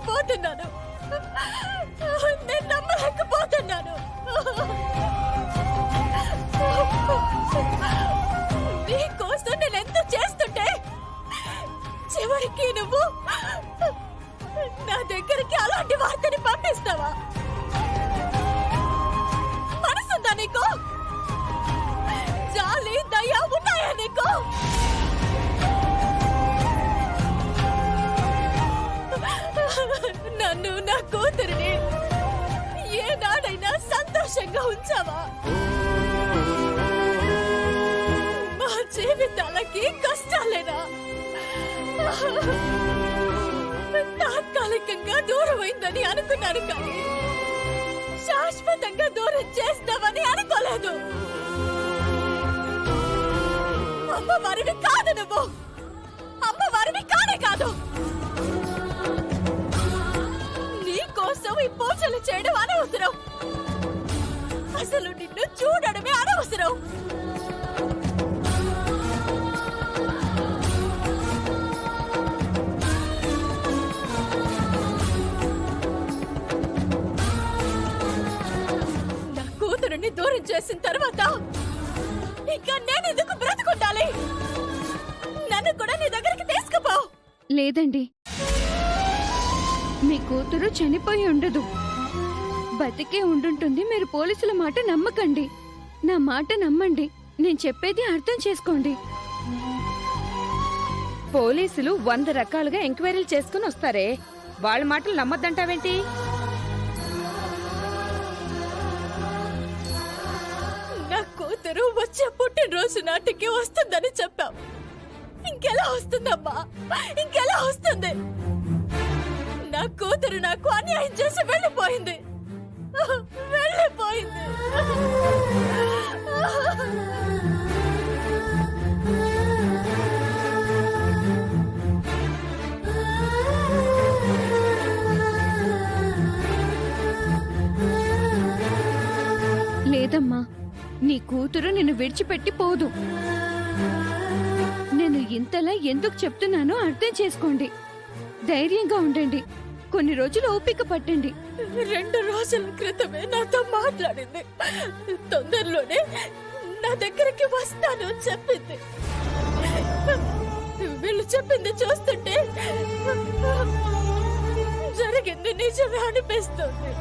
నమ్మలేకపోతున్నాను. నేను నమ్మలేకపోతున్నాను. నీకోసం నేను ఎంత చేస్తుంటే చివరికి నువ్వు నా దగ్గరికి అలాంటి వార్తని పంపిస్తావా? మనసుందా నీకు? జాలి దయ ఉన్నాయా నీకు? నన్ను నా కూతురిని ఏనాడైనా సంతోషంగా ఉంచావా? మా జీవితాలకి కష్టాలేనా? తాత్కాలికంగా దూరమైందని అనుకున్నాను, కానీ శాశ్వతంగా దూరం చేస్తావని అనుకోలేదు. అమ్మవారిని కాదు నువ్వు, అమ్మవారిని కానే కాదు. నీకోసం ఈ పూజలు చేయడం అనవసరం. అసలు నిన్ను చూడడమే అనవసరం. నా కూతురుని దూరం చేసిన తర్వాత ఇంకా నేను ఎందుకు బ్రతుకుంటాలి? నన్ను కూడా నీ దగ్గరికి తీసుకుపో. లేదండి, మీ కూతురు చనిపోయి ఉండదు, బతికే ఉండుంటుంది. మీరు పోలీసుల మాట నమ్మకండి, నా మాట నమ్మండి. నేను చెప్పేది అర్థం చేసుకోండి. పోలీసులు 100 రకాలుగా ఎంక్వైరీలు చేసుకుని వస్తారే, వాళ్ళ మాటలు నమ్మద్దంటావేంటి? నా కూతురు వచ్చే పుట్టినరోజు నాటికి వస్తుందని చెప్పావు. ఇంకెలా వస్తుందమ్మా? ఇంకెలా వస్తుంది? నా కూతురు నాకు అన్యాయం చేసి వెళ్ళిపోయింది. వెళ్ళిపోయింది. లేదమ్మా, నీ కూతురు నిన్ను విడిచిపెట్టి పోదు. నేను ఇంతలా ఎందుకు చెప్తున్నానో అర్థం చేసుకోండి. ధైర్యంగా ఉండండి, కొన్ని రోజులు ఓపిక పట్టండి. 2 రోజుల క్రితమే నాతో మాట్లాడింది. తొందరలోనే నా దగ్గరికి వస్తాను చెప్పింది. వీళ్ళు చెప్పింది చూస్తుంటే జరిగింది నిజమే అనిపిస్తుంది.